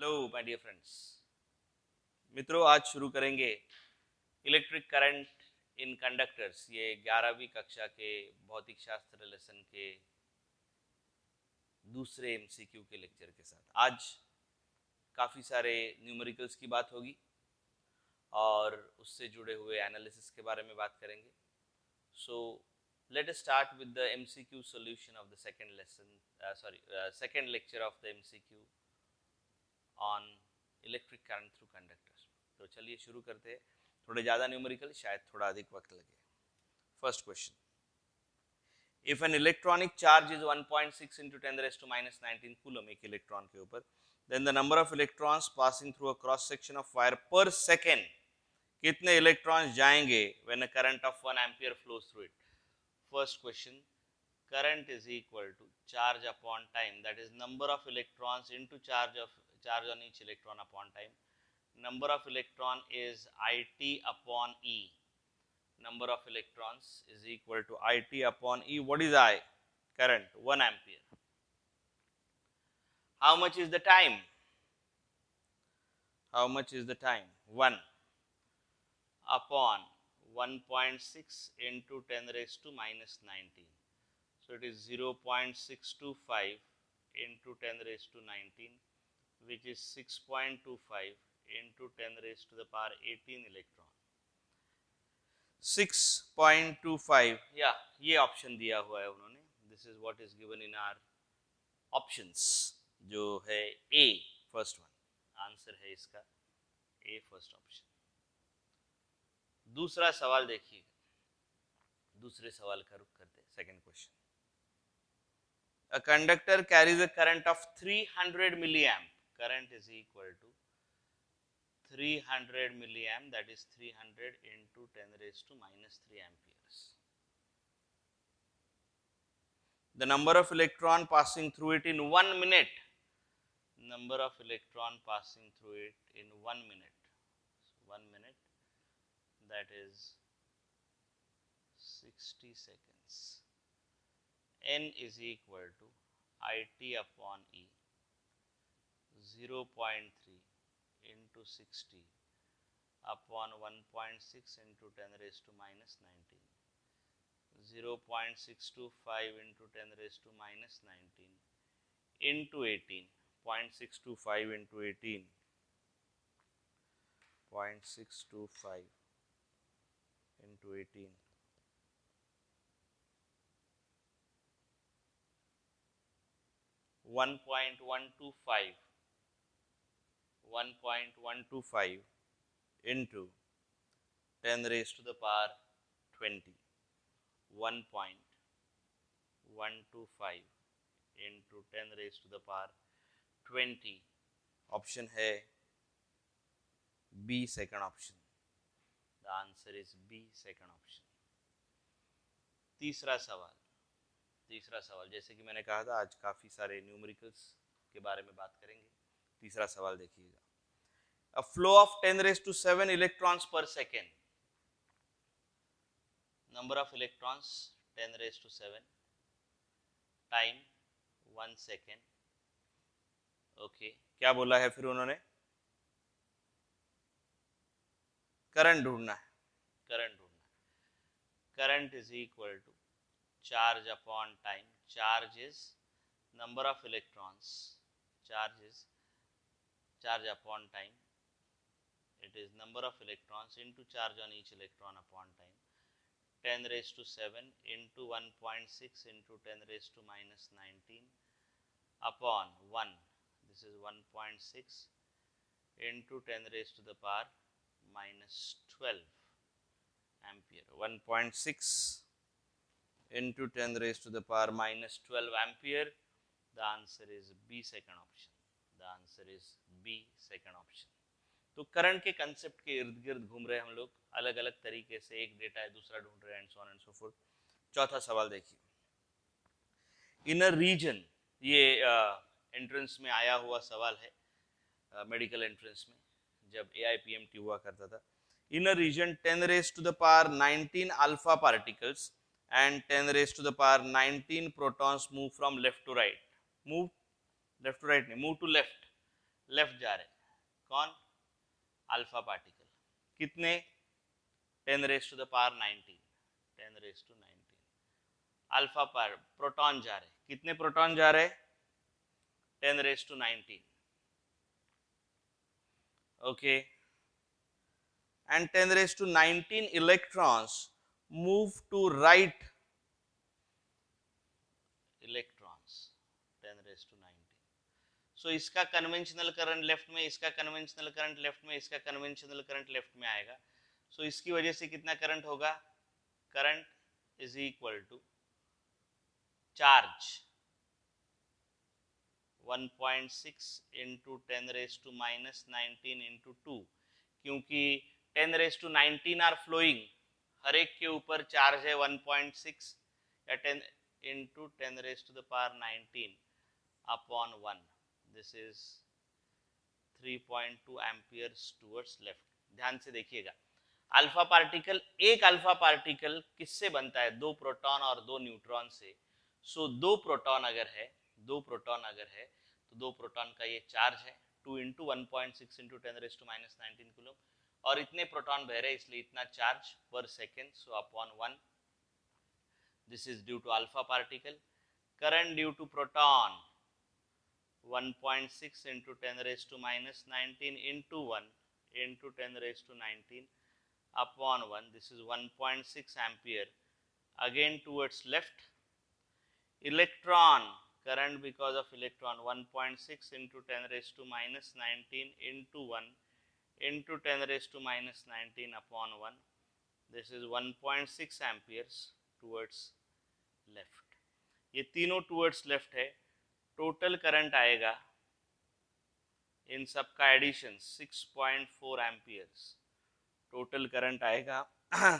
Hello my dear friends. मित्रों, आज शुरू करेंगे इलेक्ट्रिक करंट इन कंडक्टर्स। ये 11वीं कक्षा के भौतिक शास्त्र लेसन के दूसरे एमसीक्यू के लेक्चर के साथ आज काफ़ी सारे न्यूमेरिकल्स की बात होगी और उससे जुड़े हुए एनालिसिस के बारे में बात करेंगे। सो let us start with the MCQ solution of the second lesson, second lecture of the MCQ on electric current through conductors। तो चलिए शुरू करते हैं। थोड़े ज़्यादा न्यूमेरिकल, शायद थोड़ा अधिक वक्त लगे। First question, if an electronic charge is 1.6 into 10 raised to minus 19 coulomb एक इलेक्ट्रॉन के ऊपर, then the number of electrons passing through a cross section of wire per second, कितने इलेक्ट्रॉन्स जाएंगे when a current of 1 ampere flows through it. First question, current is equal to charge upon time, that is number of electrons into charge on each electron upon time. Number of electron is IT upon E. Number of electrons is equal to IT upon E. What is I? Current, 1 ampere. How much is the time? How much is the time? 1 upon 1.6 into 10 raised to minus 19. So it is 0.625 into 10 raised to 19, which is 6.25 into 10 raised to the power 18 electron. 6.25, या ये option दिया हुआ है उन्होंने। This is what is given in our options, जो है ए first one. Answer है इसका ए फर्स्ट ऑप्शन। दूसरा सवाल देखिए, दूसरे सवाल का रुख करते हैं। Second question, a conductor carries a current of 300 milliamp. Current is equal to 300 milliamp, that is 300 into 10 raised to minus 3 amperes. The number of electron passing through it in 1 minute. Number of electron passing through it in 1 minute. So 1 minute, that is 60 seconds. N is equal to IT upon E, 0.3 into 60 upon 1.6 into 10 raised to minus 19, 0.625 into 10 raised to minus 19 into 18, 0.625 into 18, 0.625 into 18, 1.125 into 10 raised to the power 20, 1.125 into 10 raised to the power 20। Option है B, second option. The answer is B, second option. तीसरा सवाल, जैसे कि मैंने कहा था आज काफी सारे न्यूमेरिकल्स के बारे में बात करेंगे। तीसरा सवाल देखिएगा, a flow of 10 raised to 7 electrons पर second. Number of electrons 10 raised to 7, time 1 second. Okay, क्या बोला है फिर उन्होंने? करंट ढूंढना है, current is equal to charge upon time. Charge is number of electrons, charge upon time, it is number of electrons into charge on each electron upon time. 10 raised to 7 into 1.6 into 10 raised to minus 19 upon 1, this is 1.6 into 10 raised to the power minus 12 ampere. 1.6 into 10 raised to the power minus 12 ampere. The answer is B, second option. The answer is B, second option. तो current के concept के इर्द गिर्द घूम रहे हम लोग, अलग अलग तरीके से, एक डेटा है दूसरा ढूंढ रहे हैं, and so on and so fourth. चौथा सवाल देखिए, इन अ रीजन, ये एंट्रेंस में आया हुआ सवाल है, मेडिकल एंट्रेंस में जब AIPMT हुआ करता था। इन a reason 10 raised to the power 19 alpha particles and 10 raised to the power 19 protons move from left to right, move to left, left जा रहे, कौन? Alpha particle. कितने? 10 raise to the power 19, 10 raise to 19। Alpha पर proton जा रहे, कितने proton जा रहे? 10 raise to 19, okay. And 10 raised to 19 electrons move to right electrons, 10 raised to 19। so इसका कन्वेंशनल करंट लेफ्ट में, इसका कन्वेंशनल करंट लेफ्ट में, इसका कन्वेंशनल करंट लेफ्ट में आएगा। so इसकी वजह से कितना करंट होगा? Current is equal to charge 1.6 into 10 raise to minus 19 into 2, क्योंकि 10 रेज टू 19 आर फ्लोइंग, हर एक के ऊपर चार्ज है 1.6 या 10 into 10 raise to the power 19 upon 1, this is 3.2 amperes towards left. ध्यान से देखिएगा, अल्फा पार्टिकल, एक अल्फा पार्टिकल किससे बनता है? दो प्रोटॉन और दो न्यूट्रॉन से। सो दो प्रोटॉन अगर है तो दो प्रोटॉन का ये चार्ज है 2 into 1.6 into 10 raise to minus 19 coulomb, और इतने प्रोटॉन बह रहे इसलिए इतना charge per second, so upon 1, this is due to alpha particle. Current due to proton 1.6 into 10 raise to minus 19 into 1 into 10 raise to 19 upon 1, this is 1.6 ampere, again towards left। electron current because of electron 1.6 into 10 raised to minus 19 into 1 into 10 raised to minus 19 upon 1, this is 1.6 amperes towards left। ये तीनों towards left है। Total current आएगा इन सब का addition 6.4 amperes, total current आएगा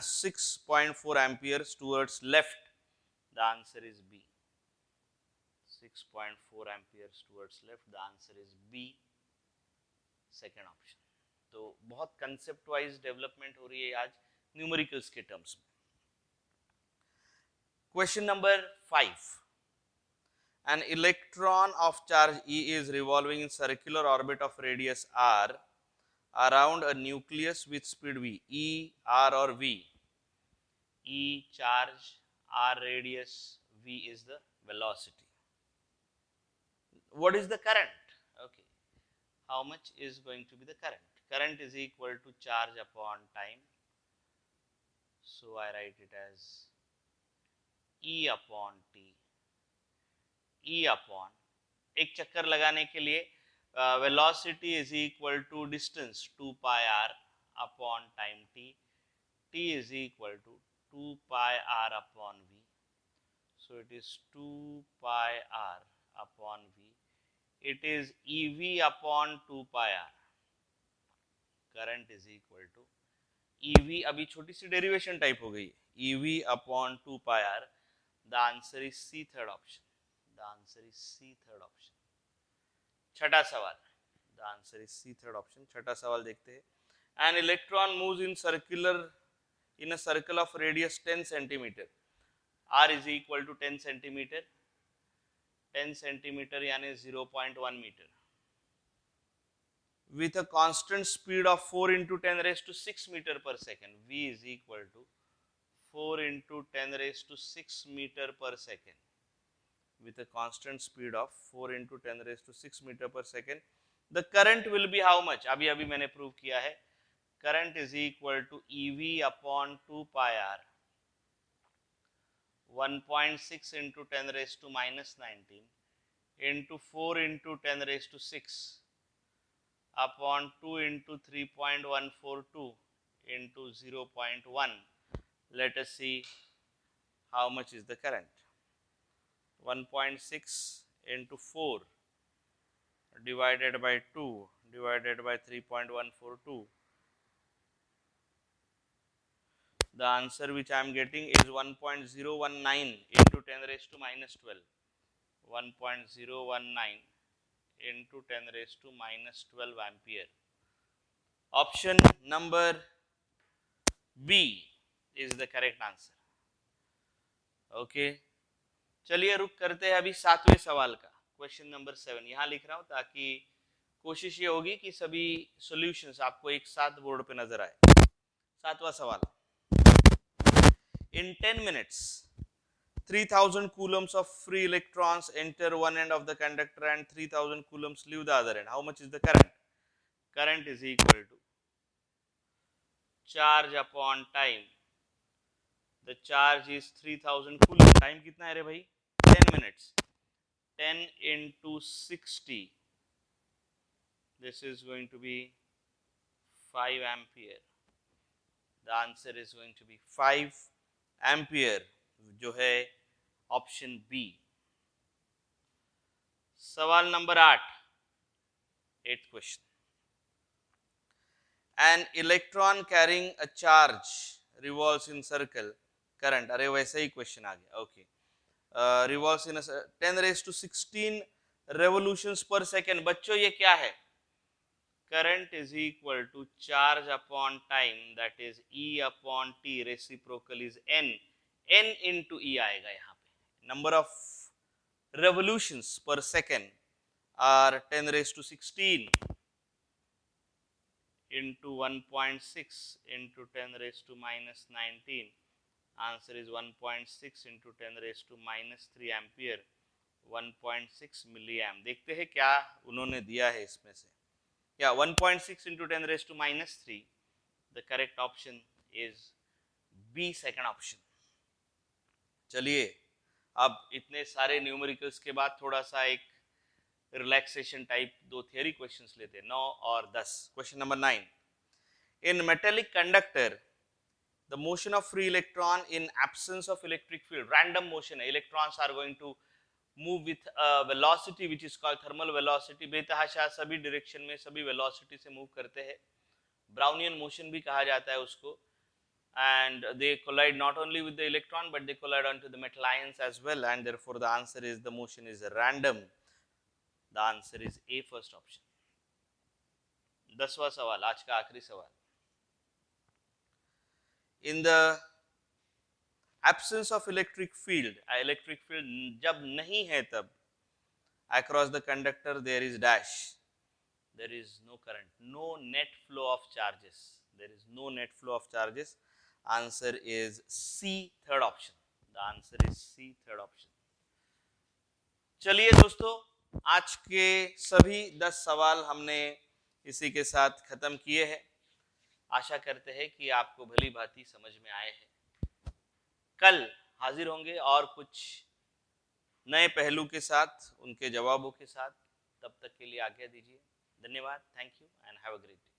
6.4 amperes towards left. The answer is B, 6.4 amperes towards left, the answer is B, second option. तो बहुत concept wise development हो रही है आज न्यूमेरिकल्स के टर्म्स में। Question number 5, an electron of charge E is revolving in circular orbit of radius r around a nucleus with speed v, E, r or v? E charge, r radius, v is the velocity. What is the current? Okay, how much is going to be the current? Current is equal to charge upon time, so I write it as E upon t। E upon, एक चक्कर लगाने के लिए velocity is equal to distance 2 pi r upon time t, t is equal to 2 pi r upon v, so it is 2 pi r upon v, it is ev upon 2 pi r। Current is equal to ev, अभी छोटी सी derivation type हो गई, ev upon 2 pi r। The answer is C, third option. The answer is C, third option। छठा सवाल, the answer is C, third option। छठा सवाल देखते हैं। An electron moves in a circle of radius 10 centimeter, r is equal to 10 centimeter, 10 centimeter यानी 0.1 meter, with a constant speed of 4 into 10 raised to 6 meter per second, v is equal to 4 into 10 raised to 6 meter per second, with a constant speed of 4 into 10 raised to 6 meter per second, the current will be how much? अभी मैंने prove किया है, current is equal to ev upon 2 pi r, 1.6 into 10 raised to minus 19 into 4 into 10 raised to 6 upon 2 into 3.142 into 0.1. Let us see how much is the current. 1.6 into 4 divided by 2 divided by 3.142. The answer which I am getting is 1.019 into 10 raised to minus 12. 1.019 into 10 raised to minus 12 ampere. Option number B is the correct answer. Okay. चलिए रुक करते हैं अभी 7वें सवाल का, question number 7। यहां लिख रहा हूं ताकि कोशिश ये होगी कि सभी सॉल्यूशंस आपको एक साथ बोर्ड पे नजर आए। 7वां सवाल, इन 10 minutes 3000 coulombs of free electrons enter one end of the conductor and 3000 coulombs leave the other end. How much is the current? Current is equal to charge upon time. The charge is 3000 coulomb. Time कितना है रे भाई? 10 minutes. 10 into 60. This is going to be 5 ampere. The answer is going to be 5 ampere, जो है option B. सवाल नंबर 8, 8th question, an electron carrying a charge revolves in circle, current, अरे वैसे ही क्वेश्चन आ गया, okay, revolves in 10⁻16 revolutions per second. बच्चों ये क्या है? Current is equal to charge upon time, that is E upon T, reciprocal is N, N into E आएगा यहाँ पे। Number of revolutions per second are 10⁻16 into 1.6 into 10⁻−19. Answer is 1.6 into 10⁻−3 ampere, 1.6 milliamp। देखते हैं क्या उन्होंने दिया है इसमें से। या 1.6 into 10⁻−3, the correct option is B, second option। चलिए अब इतने सारे न्यूमेरिकल्स के बाद थोड़ा सा एक रिलैक्सेशन टाइप 2 थियरी क्वेश्चंस लेते हैं, 9 और 10। Question number 9, in metallic conductor the motion of free electron in absence of electric field, random motion है, electrons are going to move with velocity which is called thermal velocity, बेतहाशा सभी direction में सभी velocity से move करते हैं, Brownian motion भी कहा जाता है उसको, and they collide not only with the electron but they collide onto the metal ions as well, and therefore the answer is the motion is random। The answer is A, first option। 10वां सवाल, आज का आखिरी सवाल, in the absence of electric field, electric field जब नहीं है तब across the conductor there is dash, there is no current, no net flow of charges, there is no net flow of charges। Answer is C, third option। The answer is C, third option। चलिए दोस्तों, आज के सभी 10 सवाल हमने इसी के साथ खत्म किए हैं। आशा करते हैं कि आपको भली भांति समझ में आए हैं। कल हाजिर होंगे और कुछ नए पहलू के साथ, उनके जवाबों के साथ। तब तक के लिए आज्ञा दीजिए। धन्यवाद। Thank you and have a great day.